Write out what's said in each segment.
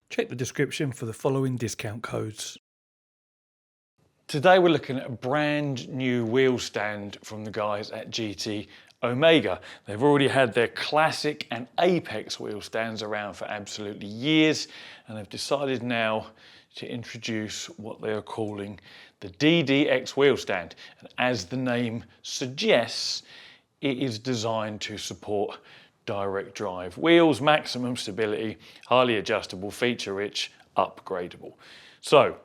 Check the description for the following discount codes. Today we're looking at a brand new wheel stand from the guys at GT Omega. They've already had their classic and Apex wheel stands around for absolutely years, and they've decided now to introduce what they are calling the DDX wheel stand. And as the name suggests, it is designed to support direct drive wheels, maximum stability, highly adjustable, feature rich, upgradable. So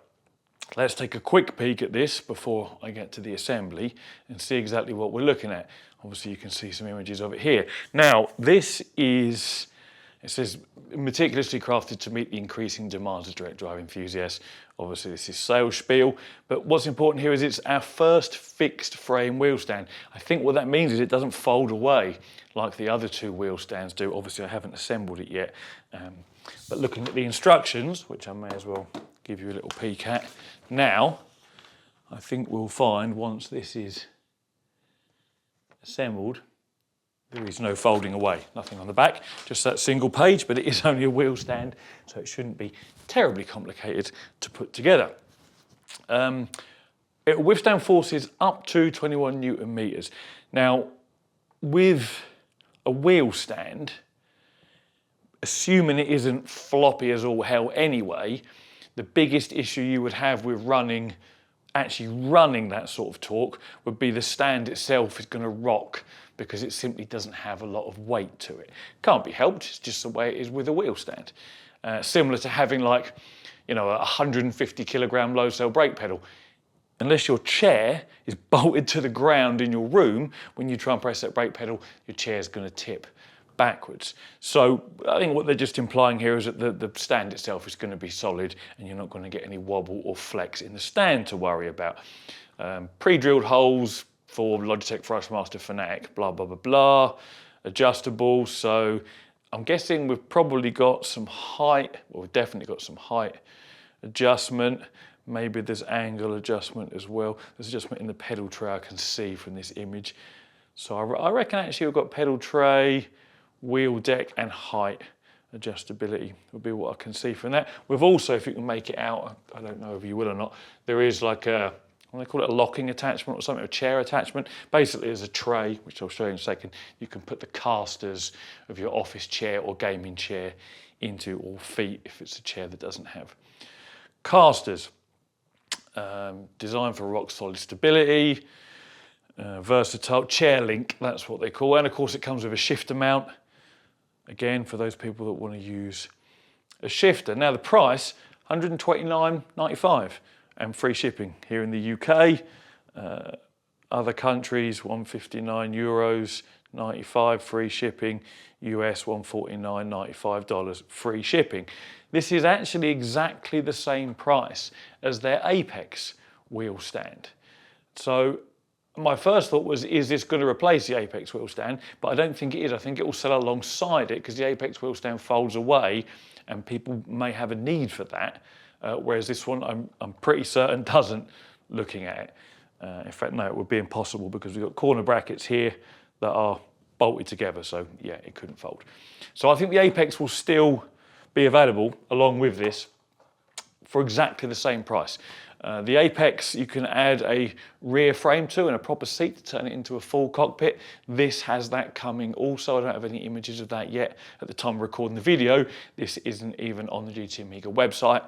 let's take a quick peek at this before I get to the assembly and see exactly what we're looking at. Obviously you can see some images of it here. Now this is, it says, meticulously crafted to meet the increasing demands of direct drive enthusiasts. Obviously this is sales spiel, but what's important here is it's our first fixed frame wheel stand. I think what that means is it doesn't fold away like the other two wheel stands do. Obviously I haven't assembled it yet, but looking at the instructions, which I may as well give you a little peek at now, I think we'll find once this is assembled, there is no folding away, nothing on the back, just that single page, but it is only a wheel stand, so it shouldn't be terribly complicated to put together. It will withstand forces up to 21 Newton meters. Now, with a wheel stand, assuming it isn't floppy as all hell anyway, the biggest issue you would have with actually running that sort of torque would be the stand itself is going to rock because it simply doesn't have a lot of weight to it. Can't be helped, it's just the way it is with a wheel stand. Similar to having, like, you know, a 150 kilogram low cell brake pedal. Unless your chair is bolted to the ground in your room, when you try and press that brake pedal, your chair's going to tip backwards. So I think what they're just implying here is that the stand itself is going to be solid and you're not going to get any wobble or flex in the stand to worry about. Pre-drilled holes for Logitech Thrustmaster Fanatic, blah, blah, blah, blah. Adjustable, so I'm guessing we've probably got some height, well, we've definitely got some height adjustment. Maybe there's angle adjustment as well. There's adjustment in the pedal tray I can see from this image. So I reckon actually we've got pedal tray, wheel deck and height adjustability would be what I can see from that. We've also, if you can make it out, I don't know if you will or not, there is like a, what do they call it, a locking attachment or something, a chair attachment. Basically there's a tray, which I'll show you in a second. You can put the casters of your office chair or gaming chair into, or feet if it's a chair that doesn't have casters. Designed for rock solid stability, versatile chair link, that's what they call it. And of course it comes with a shifter mount, again for those people that want to use a shifter. Now the price, $129.95 and free shipping here in the UK. Other countries, €159, 95 free shipping. US $149.95 free shipping. This is actually exactly the same price as their Apex wheel stand. So my first thought was, is this going to replace the Apex wheel stand? But I don't think it is. I think it will sell alongside it because the Apex wheel stand folds away and people may have a need for that. Whereas this one, I'm pretty certain doesn't, looking at it. In fact, no, it would be impossible because we've got corner brackets here that are bolted together. So yeah, it couldn't fold. So I think the Apex will still be available along with this for exactly the same price. The Apex you can add a rear frame to and a proper seat to turn it into a full cockpit. This has that coming also. I don't have any images of that yet at the time of recording the video. This isn't even on the GT Amiga website,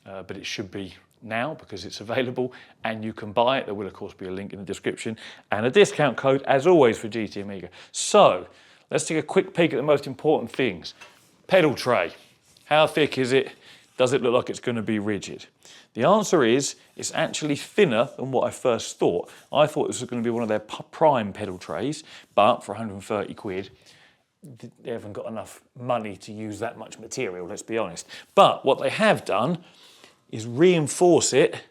but it should be now because it's available and you can buy it. There will of course be a link in the description and a discount code as always for GT Amiga. So let's take a quick peek at the most important things. Pedal tray. How thick is it? Does it look like it's going to be rigid? The answer is it's actually thinner than what I first thought. I thought this was going to be one of their prime pedal trays, but for 130 quid, they haven't got enough money to use that much material, let's be honest. But what they have done is reinforce it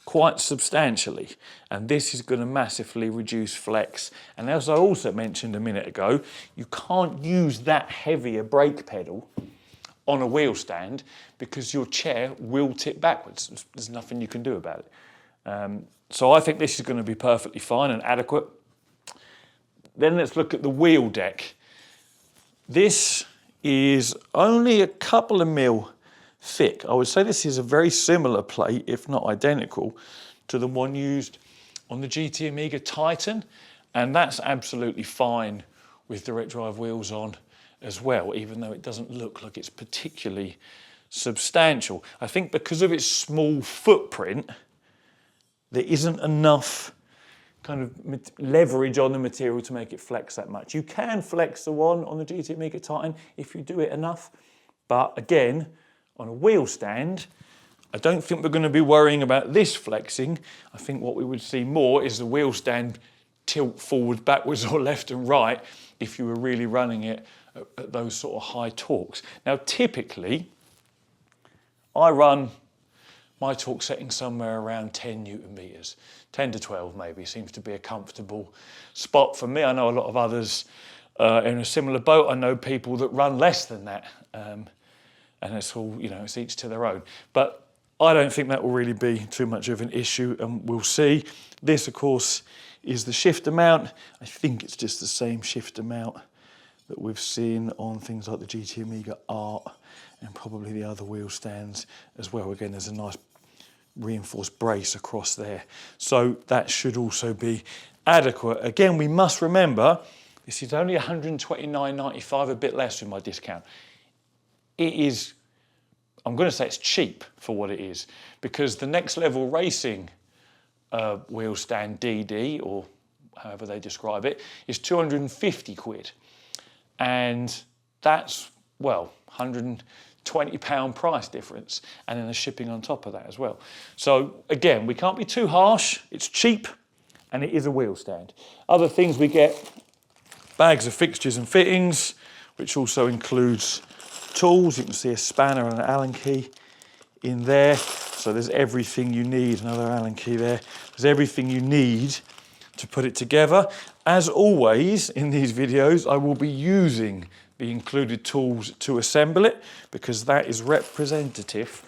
quite substantially. And this is going to massively reduce flex. And as I also mentioned a minute ago, you can't use that heavier brake pedal on a wheel stand because your chair will tip backwards. There's nothing you can do about it. So I think this is going to be perfectly fine and adequate. Then let's look at the wheel deck. This is only a couple of mil thick. I would say this is a very similar plate, if not identical, to the one used on the GT Amiga Titan, and that's absolutely fine with direct drive wheels on as well, even though it doesn't look like it's particularly substantial. I think because of its small footprint, there isn't enough kind of leverage on the material to make it flex that much. You can flex the one on the GT Amiga Titan if you do it enough, but again, on a wheel stand, I don't think we're going to be worrying about this flexing. I think what we would see more is the wheel stand tilt forward, backwards or left and right if you were really running it at those sort of high torques. Now typically, I run my torque setting somewhere around 10 Newton meters. 10 to 12 maybe seems to be a comfortable spot for me. I know a lot of others in a similar boat. I know people that run less than that. And it's all, you know, it's each to their own. But I don't think that will really be too much of an issue, and we'll see. This, of course, is the shifter mount. I think it's just the same shifter mount that we've seen on things like the GT Amiga Art and probably the other wheel stands as well. Again, there's a nice reinforced brace across there. So that should also be adequate. Again, we must remember, this is only $129.95, a bit less with my discount. It is, I'm going to say it's cheap for what it is, because the Next Level Racing wheel stand DD, or however they describe it, is 250 quid. And that's, well, £120 price difference, and then the shipping on top of that as well. So again, we can't be too harsh. It's cheap, and it is a wheel stand. Other things we get, bags of fixtures and fittings, which also includes tools. You can see a spanner and an Allen key in there. So there's everything you need, another Allen key there. There's everything you need to put it together. As always in these videos, I will be using the included tools to assemble it, because that is representative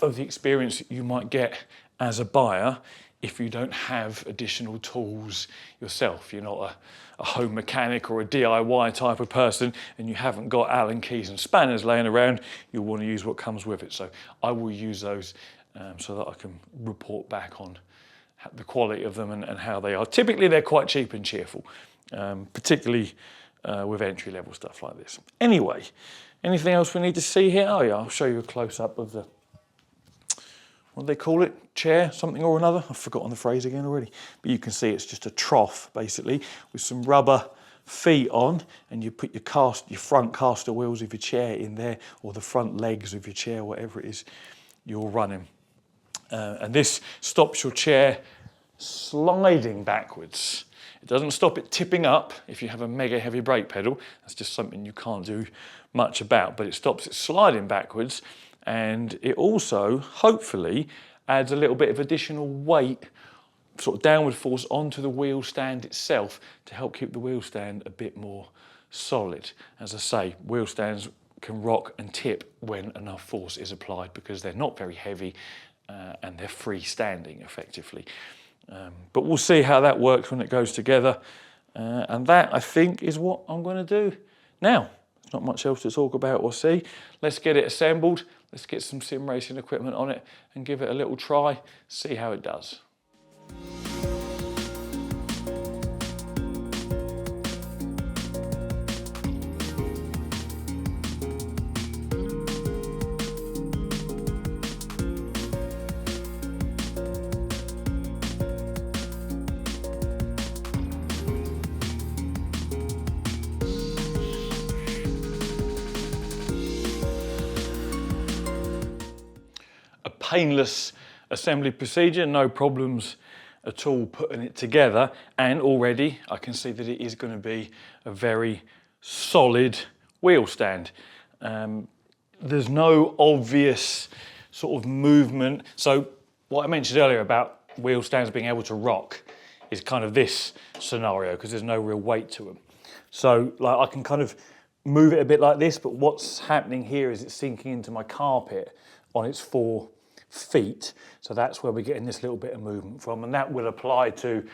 of the experience you might get as a buyer if you don't have additional tools yourself. You're not a home mechanic or a DIY type of person, and you haven't got Allen keys and spanners laying around. You'll want to use what comes with it. So I will use those so that I can report back on the quality of them and how they are. Typically, they're quite cheap and cheerful, particularly with entry-level stuff like this. Anyway, anything else we need to see here? Oh yeah, I'll show you a close-up of the, what do they call it? Chair, something or another? I've forgotten the phrase again already. But you can see it's just a trough, basically, with some rubber feet on, and you put your front caster wheels of your chair in there, or the front legs of your chair, whatever it is you're running. And this stops your chair sliding backwards. It doesn't stop it tipping up if you have a mega heavy brake pedal. That's just something you can't do much about, but it stops it sliding backwards, and it also, hopefully, adds a little bit of additional weight, sort of downward force onto the wheel stand itself to help keep the wheel stand a bit more solid. As I say, wheel stands can rock and tip when enough force is applied, because they're not very heavy and they're freestanding effectively. But we'll see how that works when it goes together. And that, I think, is what I'm going to do now. There's not much else to talk about or see. Let's get it assembled. Let's get some sim racing equipment on it and give it a little try, see how it does. Painless assembly procedure, no problems at all putting it together, and already I can see that it is going to be a very solid wheel stand. There's no obvious sort of movement. So what I mentioned earlier about wheel stands being able to rock is kind of this scenario, because there's no real weight to them. So like I can kind of move it a bit like this, but what's happening here is it's sinking into my carpet on its 4 feet. So that's where we're getting this little bit of movement from, and that will apply to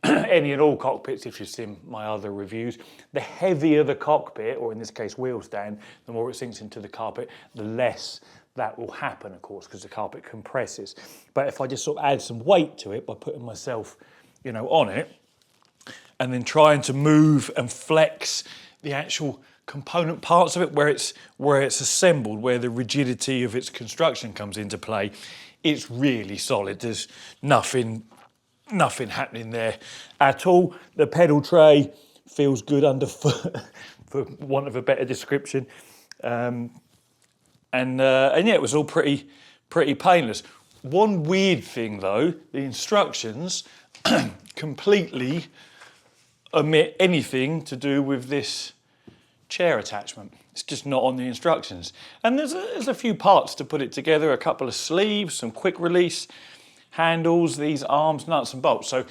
any and all cockpits, if you've seen my other reviews, the heavier the cockpit, or in this case wheel stand, the more it sinks into the carpet, the less that will happen, of course, because the carpet compresses. But if I just sort of add some weight to it by putting myself, you know, on it, and then trying to move and flex the actual component parts of it where it's assembled, where the rigidity of its construction comes into play, it's really solid. There's nothing happening there at all. The pedal tray feels good underfoot, for want of a better description. And yeah, it was all pretty painless. One weird thing though, the instructions completely omit anything to do with this chair attachment. It's just not on the instructions. And there's a few parts to put it together, a couple of sleeves, some quick release handles, these arms, nuts and bolts. So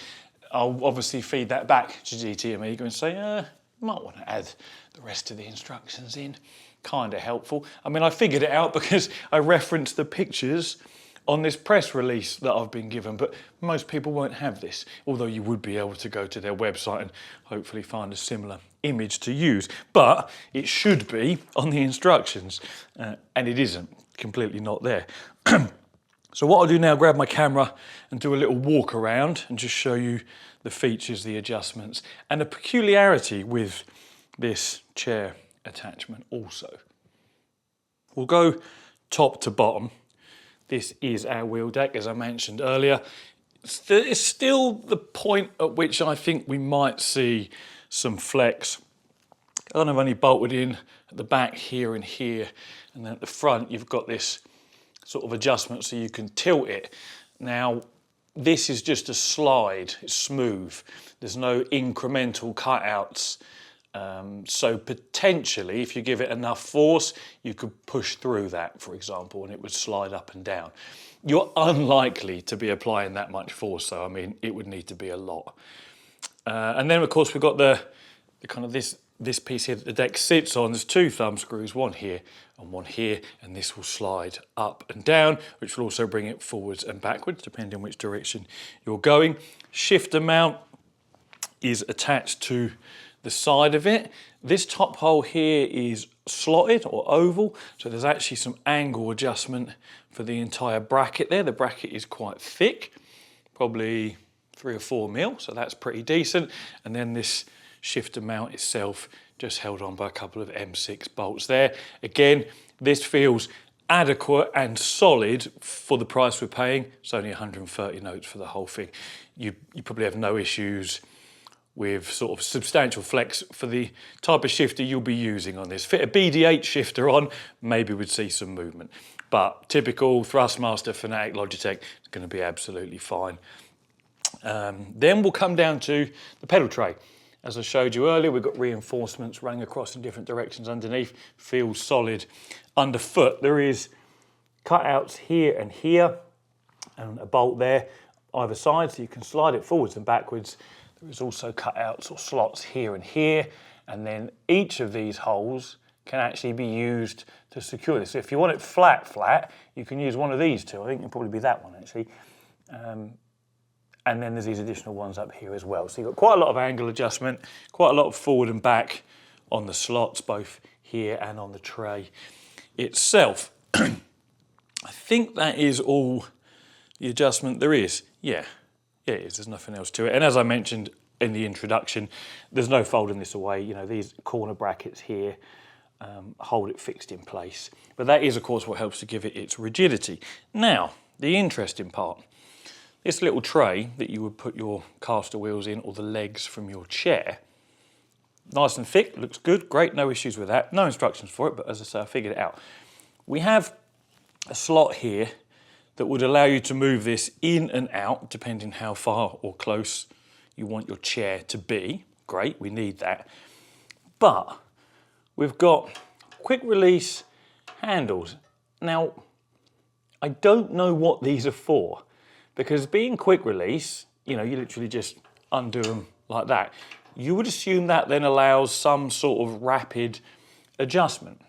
I'll obviously feed that back to GT Amiga and say, you might want to add the rest of the instructions in. Kind of helpful. I mean, I figured it out because I referenced the pictures on this press release that I've been given, but most people won't have this, although you would be able to go to their website and hopefully find a similar image to use. But it should be on the instructions, and it isn't, completely not there. So what I'll do now, grab my camera and do a little walk around and just show you the features, the adjustments, and a peculiarity with this chair attachment also. We'll go top to bottom. This is our wheel deck, as I mentioned earlier. It's still the point at which I think we might see some flex. Kind of only bolted in at the back here and here, and then at the front you've got this sort of adjustment so you can tilt it. Now, this is just a slide, it's smooth. There's no incremental cutouts. So potentially, if you give it enough force, you could push through that, for example, and it would slide up and down. You're unlikely to be applying that much force, though. I mean, it would need to be a lot. And then, of course, we've got the kind of this piece here that the deck sits on. There's two thumb screws, one here and one here, and this will slide up and down, which will also bring it forwards and backwards, depending on which direction you're going. Shifter mount is attached to the side of it. This top hole here is slotted or oval, so there's actually some angle adjustment for the entire bracket there. The bracket is quite thick, probably 3 or 4 mil, so that's pretty decent. And then this shifter mount itself just held on by a couple of M6 bolts there. Again, this feels adequate and solid for the price we're paying. It's only 130 notes for the whole thing. You probably have no issues with sort of substantial flex for the type of shifter you'll be using on this. Fit a BD8 shifter on, maybe we'd see some movement. But typical Thrustmaster Fanatic Logitech is going to be absolutely fine. Then we'll come down to the pedal tray. As I showed you earlier, we've got reinforcements running across in different directions underneath. Feels solid underfoot. There is cutouts here and here, and a bolt there either side, so you can slide it forwards and backwards. There's also cutouts or slots here and here, and then each of these holes can actually be used to secure this. So if you want it flat, you can use one of these two. I think it'll probably be that one actually. And then there's these additional ones up here as well. So you've got quite a lot of angle adjustment, quite a lot of forward and back on the slots, both here and on the tray itself. I think that is all the adjustment there is. Yeah, it is. There's nothing else to it. And as I mentioned in the introduction, there's no folding this away. You know, these corner brackets here hold it fixed in place. But that is, of course, what helps to give it its rigidity. Now, the interesting part. This little tray that you would put your caster wheels in, or the legs from your chair, nice and thick, looks good, great, no issues with that. No instructions for it, but as I say, I figured it out. We have a slot here that would allow you to move this in and out, depending how far or close you want your chair to be. Great, we need that. But we've got quick release handles. Now, I don't know what these are for, because being quick release, you know, you literally just undo them like that. You would assume that then allows some sort of rapid adjustment.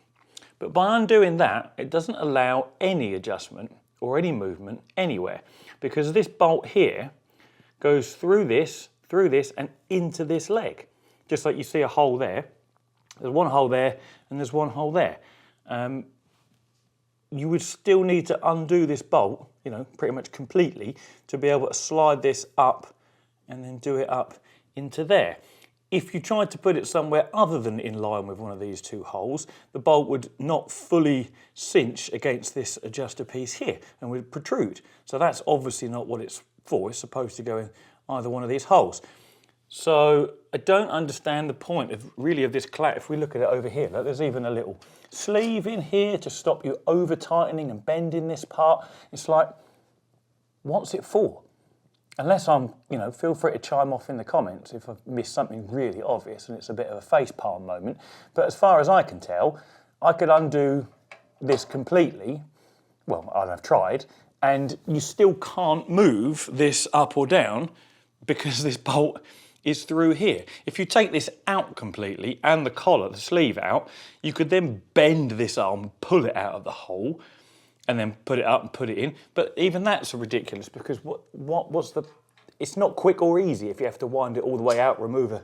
But by undoing that, it doesn't allow any adjustment or any movement anywhere, because this bolt here goes through this, through this and into this leg. Just like you see a hole there. There's one hole there and there's one hole there. You would still need to undo this bolt, you know, pretty much completely to be able to slide this up and then do it up into there. If you tried to put it somewhere other than in line with one of these two holes, the bolt would not fully cinch against this adjuster piece here and would protrude. So that's obviously not what it's for. It's supposed to go in either one of these holes. So I don't understand the point of this clamp. If we look at it over here, look, there's even a little sleeve in here to stop you over tightening and bending this part. It's like, what's it for? Unless I'm, you know, feel free to chime off in the comments if I've missed something really obvious and it's a bit of a facepalm moment. But as far as I can tell, I could undo this completely. Well, I've tried, and you still can't move this up or down because this bolt is through here. If you take this out completely and the collar, the sleeve out, you could then bend this arm, pull it out of the hole, and then put it up and put it in. But even that's ridiculous because what's the... It's not quick or easy if you have to wind it all the way out, remove a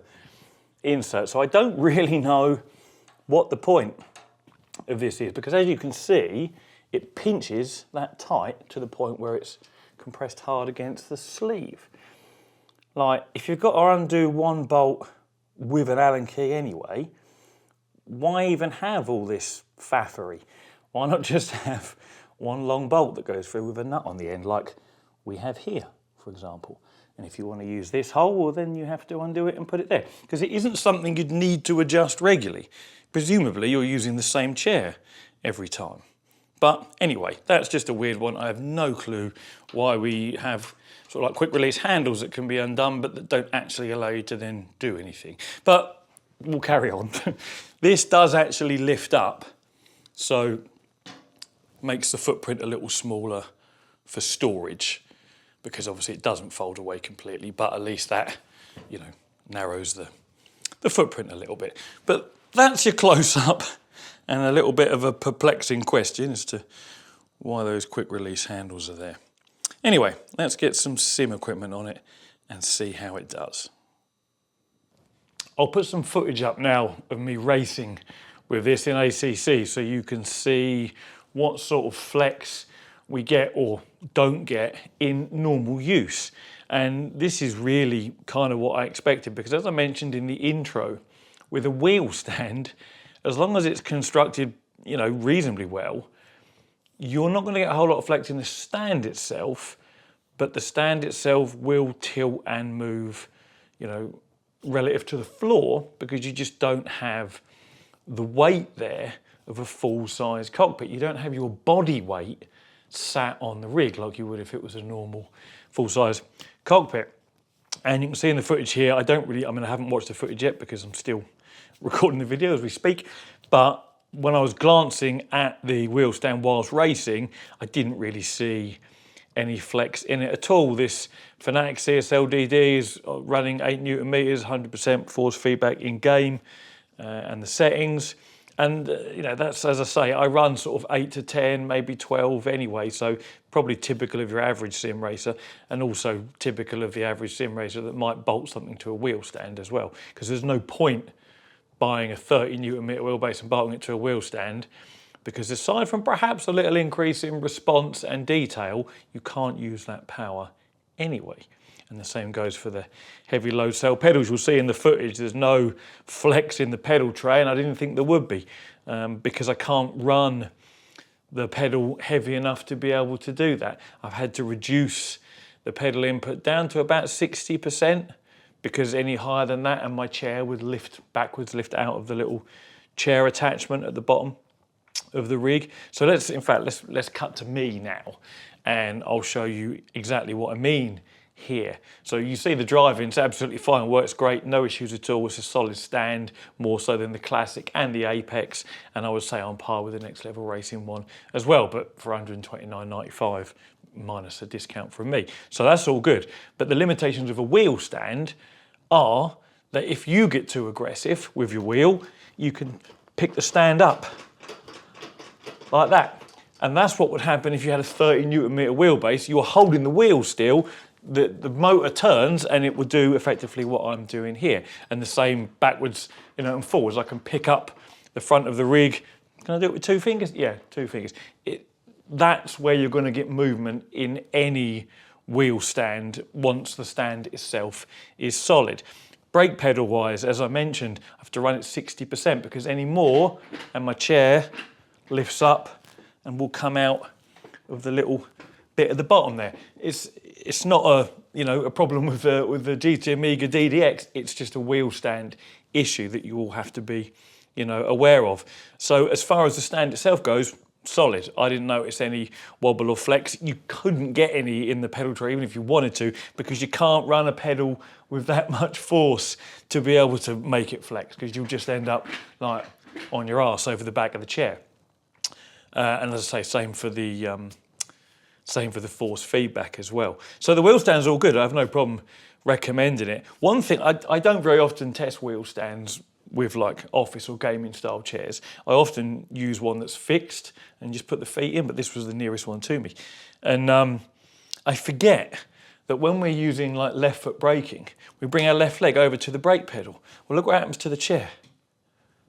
insert. So I don't really know what the point of this is, because as you can see, it pinches that tight to the point where it's compressed hard against the sleeve. Like, if you've got to undo one bolt with an Allen key anyway, why even have all this faffery? Why not just have one long bolt that goes through with a nut on the end like we have here, for example? And if you want to use this hole, well, then you have to undo it and put it there, because it isn't something you'd need to adjust regularly. Presumably you're using the same chair every time. But anyway, that's just a weird one. I have no clue why we have sort of like quick release handles that can be undone but that don't actually allow you to then do anything. But we'll carry on. This does actually lift up, so makes the footprint a little smaller for storage, because obviously it doesn't fold away completely, but at least that, you know, narrows the footprint a little bit. But that's your close-up and a little bit of a perplexing question as to why those quick release handles are there. Anyway, let's get some sim equipment on it and see how it does. I'll put some footage up now of me racing with this in ACC so you can see what sort of flex we get or don't get in normal use. And this is really kind of what I expected, because as I mentioned in the intro, with a wheel stand, as long as it's constructed, you know, reasonably well, you're not going to get a whole lot of flex in the stand itself, but the stand itself will tilt and move, you know, relative to the floor, because you just don't have the weight there of a full-size cockpit. You don't have your body weight sat on the rig like you would if it was a normal full-size cockpit. And you can see in the footage here, I haven't watched the footage yet because I'm still recording the video as we speak, but when I was glancing at the wheel stand whilst racing, I didn't really see any flex in it at all. This Fanatec CSL DD is running 8 Newton meters, 100% force feedback in game, and the settings. And you know, that's, as I say, I run sort of 8 to 10, maybe 12 anyway, so probably typical of your average sim racer, and also typical of the average sim racer that might bolt something to a wheel stand as well, because there's no point buying a 30 Newton meter wheelbase and bolting it to a wheel stand, because aside from perhaps a little increase in response and detail, you can't use that power anyway. And the same goes for the heavy load cell pedals. You'll see in the footage there's no flex in the pedal tray, and I didn't think there would be, because I can't run the pedal heavy enough to be able to do that. I've had to reduce the pedal input down to about 60%, because any higher than that and my chair would lift out of the little chair attachment at the bottom of the rig. So let's cut to me now, and I'll show you exactly what I mean here. So you see the driving's absolutely fine, works great, no issues at all. It's a solid stand, more so than the Classic and the Apex, and I would say on par with the Next Level Racing one as well, but for $129.95 minus a discount from me. So that's all good. But the limitations of a wheel stand are that if you get too aggressive with your wheel, you can pick the stand up like that. And that's what would happen if you had a 30 Newton meter wheelbase. You were holding the wheel still, the motor turns and it will do effectively what I'm doing here. And the same backwards, and forwards. I can pick up the front of the rig. Can I do it with 2 fingers? Yeah, 2 fingers. That's where you're going to get movement in any wheel stand once the stand itself is solid. Brake pedal wise, as I mentioned, I have to run it 60% because any more and my chair lifts up and will come out of the little bit at the bottom there. It's not a problem with the GT Amiga DDX. It's just a wheel stand issue that you all have to be aware of. So as far as the stand itself goes, solid. I didn't notice any wobble or flex. You couldn't get any in the pedal tray even if you wanted to, because you can't run a pedal with that much force to be able to make it flex, because you'll just end up like on your arse over the back of the chair. And as I say, same for the force feedback as well. So the wheel stand's all good. I have no problem recommending it. One thing, I don't very often test wheel stands with like office or gaming style chairs. I often use one that's fixed and just put the feet in, but this was the nearest one to me. And I forget that when we're using like left foot braking, we bring our left leg over to the brake pedal. Well, look what happens to the chair.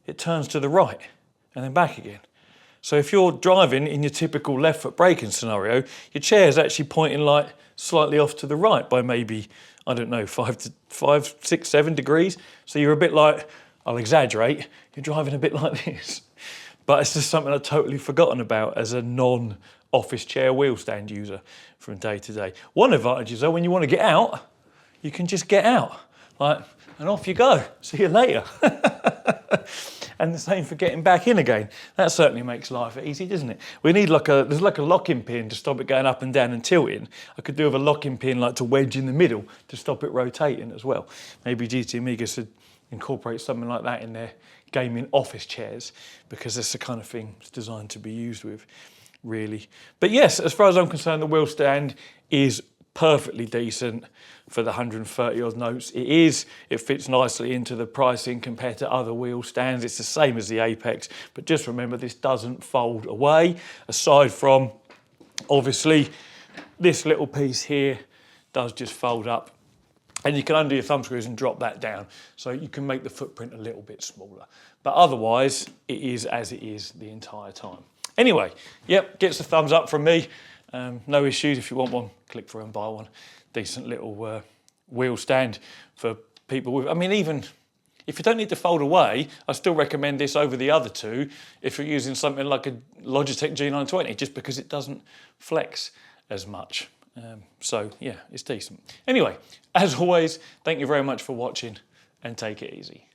It turns to the right and then back again. So if you're driving in your typical left foot braking scenario, your chair is actually pointing like slightly off to the right by maybe, I don't know, 5, 6, 7 degrees. So you're a bit like, I'll exaggerate, you're driving a bit like this. But it's just something I've totally forgotten about as a non-office chair wheel stand user from day to day. One advantage is though, when you want to get out, you can just get out, and off you go. See you later. And the same for getting back in again. That certainly makes life easy, doesn't it? We need there's like a locking pin to stop it going up and down and tilting. I could do with a locking pin like to wedge in the middle to stop it rotating as well. Maybe GT Amiga should incorporate something like that in their gaming office chairs, because that's the kind of thing it's designed to be used with, really. But yes, as far as I'm concerned, the wheel stand is perfectly decent for the 130 odd notes. It fits nicely into the pricing compared to other wheel stands. It's the same as the Apex, but just remember this doesn't fold away, aside from obviously this little piece here does just fold up. And you can undo your thumb screws and drop that down, so you can make the footprint a little bit smaller. But otherwise, it is as it is the entire time. Anyway, yep, gets a thumbs up from me. No issues. If you want one, click through and buy one. Decent little wheel stand for people with, even if you don't need to fold away, I still recommend this over the other two if you're using something like a Logitech G920, just because it doesn't flex as much. So yeah, it's decent. Anyway, as always, thank you very much for watching and take it easy.